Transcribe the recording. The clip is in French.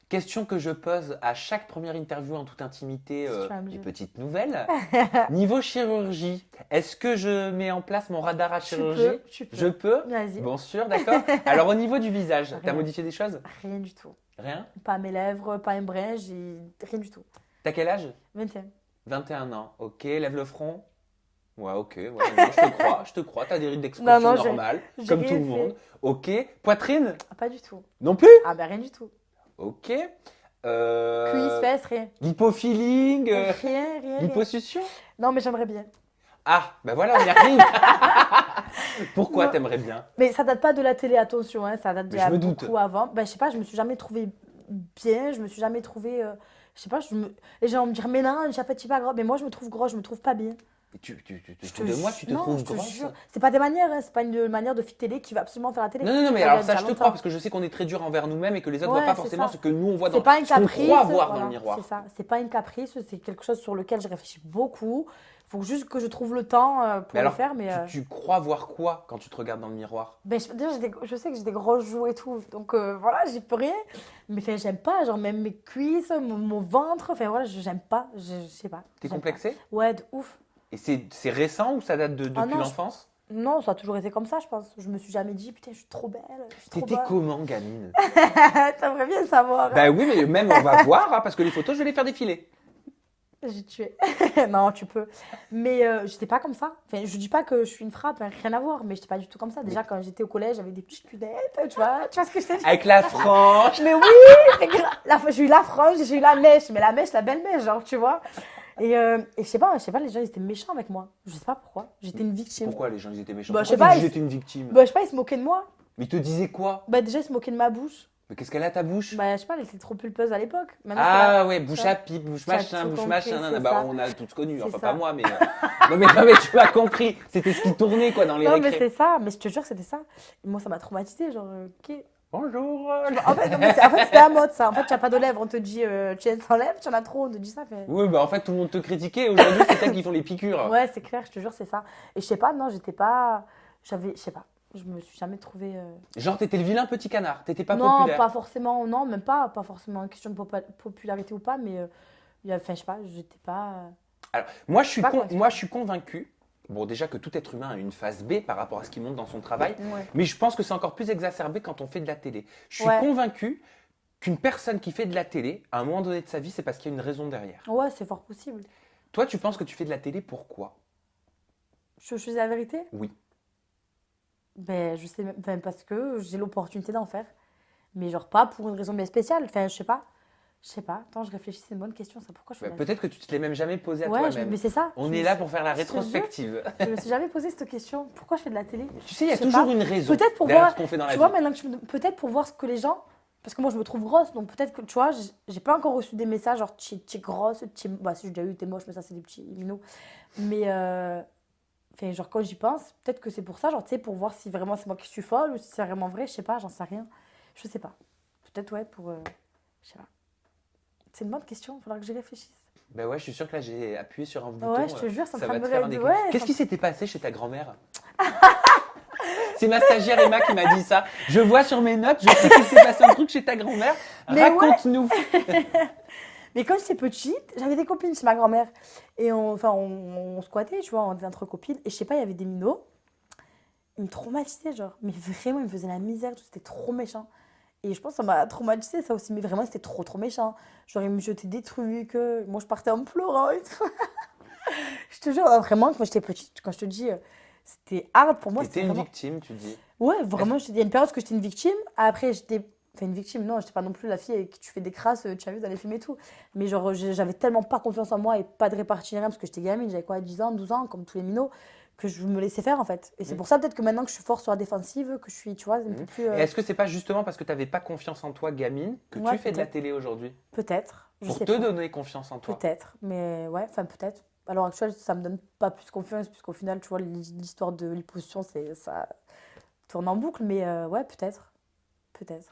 Question que je pose à chaque première interview en toute intimité, Si tu vas me les dire. petites nouvelles. Niveau chirurgie, est-ce que je mets en place mon radar à Tu chirurgie? peux, tu peux. Je peux? Vas-y. Bon, sûr, d'accord. Alors, au niveau du visage, t'as Rien. modifié des choses? Rien du tout. Rien? Pas mes lèvres, pas un brin, rien du tout. T'as quel âge? 21. 21 ans. Ok, lève le front. Ouais, ok, ouais, non, je te crois. T'as des rides Non, d'expression non, normales, j'ai comme tout rien le monde. fait. Ok, poitrine? Ah, pas du tout. Non plus? Ah, ben rien du tout. Ok. Cuisse, fesses, rien. Lipofilling, Rien. liposuction? Non, mais j'aimerais bien. Ah, ben voilà, on y arrive. Pourquoi Non. t'aimerais bien? Mais ça date pas de la télé, attention, hein, ça date Mais je me doute. beaucoup avant. Ben, je sais pas, je me suis jamais trouvée bien, je me suis jamais trouvée. Je sais pas, les gens vont me dire, mais non, en fait, tu es pas grosse. Mais moi, je me trouve grosse, je me trouve pas bien. Et tu te Je fous de moi, tu te non, trouves je te grosse? jure. C'est pas des manières, hein, c'est pas une manière de fille télé qui va absolument faire la télé. Non, mais Ça alors date ça, d'il y je a te crois, longtemps. parce que je sais qu'on est très dur envers nous-mêmes et que les autres Ouais, voient pas c'est forcément ça. ce que nous, on voit C'est dans, pas une ce qu'on caprice, croit voir dans voilà, le miroir. c'est ça. C'est pas une caprice, c'est quelque chose sur lequel je réfléchis beaucoup. Faut juste que je trouve le temps pour Mais le alors, faire, mais tu crois voir quoi quand tu te regardes dans le miroir? ben, déjà, je sais que j'ai des grosses joues et tout, donc voilà, j'y peux rien. Mais enfin, j'aime pas, genre même mes cuisses, mon ventre, enfin voilà, j'aime pas, je sais pas. T'es j'aime complexé? pas. Ouais, de ouf. Et c'est récent ou ça date Ah depuis non, l'enfance? non, ça a toujours été comme ça, je pense. Je me suis jamais dit, putain, je suis trop belle, je suis trop T'étais bonne. comment, gamine? T'aimerais bien savoir, Bah hein. oui, mais même on va voir, hein, parce que les photos, je vais les faire défiler. J'ai tué. Non, tu peux. Mais j'étais pas comme ça. Enfin, je dis pas que je suis une frappe, hein, rien à voir, mais j'étais pas du tout comme ça. Déjà, quand j'étais au collège, j'avais des petites lunettes, tu vois ce que je te dis? Avec la frange. Mais oui, j'ai eu la frange, j'ai eu la mèche, mais la mèche, la belle mèche, genre, tu vois. Et je sais pas, les gens, ils étaient méchants avec moi. Je sais pas pourquoi. J'étais une victime. Pourquoi les gens ils étaient méchants? Bah, je sais Pourquoi pas, tu dis j'étais une victime? Bah, je sais pas, ils se moquaient de moi. Mais ils te disaient quoi? Bah, déjà, ils se moquaient de ma bouche. Mais qu'est-ce qu'elle a ta bouche? Bah, je sais pas, elle était trop pulpeuse à l'époque. Maintenant, Ah ouais, bouche ça. à pipe, bouche Tu as machin, tout bouche compris, machin. c'est Bah, ça. on a tous connu, C'est enfin ça. pas moi, mais. Non, mais tu as compris. C'était ce qui tournait quoi dans les Non, mais récrés. c'est ça. Mais je te jure que c'était ça. Et moi, ça m'a traumatisée. Genre, ok. Bonjour. En fait, non, mais en fait, c'était la mode, ça. En fait, tu n'as pas de lèvres. On te dit, tu es sans lèvres, tu en as trop. On te dit ça. Fait... Oui, bah en fait tout le monde te critiquait. Aujourd'hui, c'est elles qui font les piqûres. Ouais, c'est clair, je te jure, c'est ça. Et je sais pas, non, j'étais pas. Je sais pas. Je me suis jamais trouvée. Genre, t'étais le vilain petit canard. T'étais pas Non, populaire. pas forcément. Non, même pas. Pas forcément une question de popularité ou pas, mais. Enfin, je sais pas, j'étais pas. Alors, moi, Pas comment moi, je suis convaincu. Bon, déjà que tout être humain a une phase B par rapport à ce qui monte dans son travail. Ouais. Mais je pense que c'est encore plus exacerbé quand on fait de la télé. Je suis Ouais. convaincu qu'une personne qui fait de la télé, à un moment donné de sa vie, c'est parce qu'il y a une raison derrière. Ouais, c'est fort possible. Toi, tu penses que tu fais de la télé pourquoi? Je suis la vérité? Oui. Ben, je sais même. Enfin, parce que j'ai l'opportunité d'en faire. Mais genre, pas pour une raison bien spéciale. Enfin, je sais pas. Je sais pas. Attends, je réfléchis, c'est une bonne question, ça. Pourquoi je fais Bah, de la peut-être que tu te l'es même jamais posé à Ouais, toi-même. mais c'est ça. On Je est me là suis- pour faire la je te jure, rétrospective. Je me suis jamais posé cette question. Pourquoi je fais de la télé? Tu sais, il y a Je sais toujours pas. une raison Peut-être pour derrière voir. ce qu'on fait dans la Tu vie. vois, maintenant que peut-être pour voir ce que les gens. Parce que moi, je me trouve grosse, donc peut-être que, tu vois, j'ai pas encore reçu des messages genre, tu es grosse, bah, si j'ai déjà eu, t'es moche, mais ça, c'est des petits minots. Mais, enfin, genre, quand j'y pense, peut-être que c'est pour ça, genre, tu sais, pour voir si vraiment c'est moi qui suis folle ou si c'est vraiment vrai, je sais pas, j'en sais rien. Je sais pas. Peut-être, ouais, pour. Je sais pas. C'est une bonne question, il faudra que j'y réfléchisse. Ben ouais, je suis sûr que là, j'ai appuyé sur un bouton. Ouais, je te jure, ça ça me va te ferait faire un me déclic. ouais, Qu'est-ce ça qui s'était passé chez ta grand-mère? C'est ma stagiaire Emma qui m'a dit ça. Je vois sur mes notes, je sais qu'il s'est passé un truc chez ta grand-mère. Mais ouais. Raconte-nous. Mais quand j'étais petite, j'avais des copines chez ma grand-mère. Et on squattait, tu vois, on était entre copines. Et je sais pas, il y avait des minots. Ils me traumatisaient, genre. Mais vraiment, ils me faisaient la misère, tout, c'était trop méchant. Et je pense que ça m'a traumatisée, ça aussi. Mais vraiment, c'était trop, trop méchant. Genre, ils me jetaient des trucs. Moi, je partais en pleurant et tout. Je te jure, vraiment, quand j'étais petite, quand je te dis, c'était hard pour moi. T'étais C'était une vraiment... victime, tu dis. Ouais, vraiment, il y a une période que j'étais une victime. Après, j'étais. Enfin, une victime, non, j'étais pas non plus la fille avec qui tu fais des crasses, tu as vu dans les films et tout. Mais genre, j'avais tellement pas confiance en moi et pas de répartie ni rien, parce que j'étais gamine, j'avais quoi, 10 ans, 12 ans, comme tous les minots, que je me laissais faire en fait. Et c'est pour ça peut-être que maintenant que je suis forte sur la défensive, que je suis, tu vois, un peu plus. Et est-ce que c'est pas justement parce que t'avais pas confiance en toi, gamine, que Ouais, tu fais de la peut-être. télé aujourd'hui? Peut-être. Je Pour sais te pas. donner confiance en toi. Peut-être. Mais ouais, enfin, peut-être. À l'heure actuelle, ça me donne pas plus confiance, puisqu'au final, tu vois, l'histoire de l'hyposition, ça tourne en boucle. Mais ouais, peut-être. Peut-être.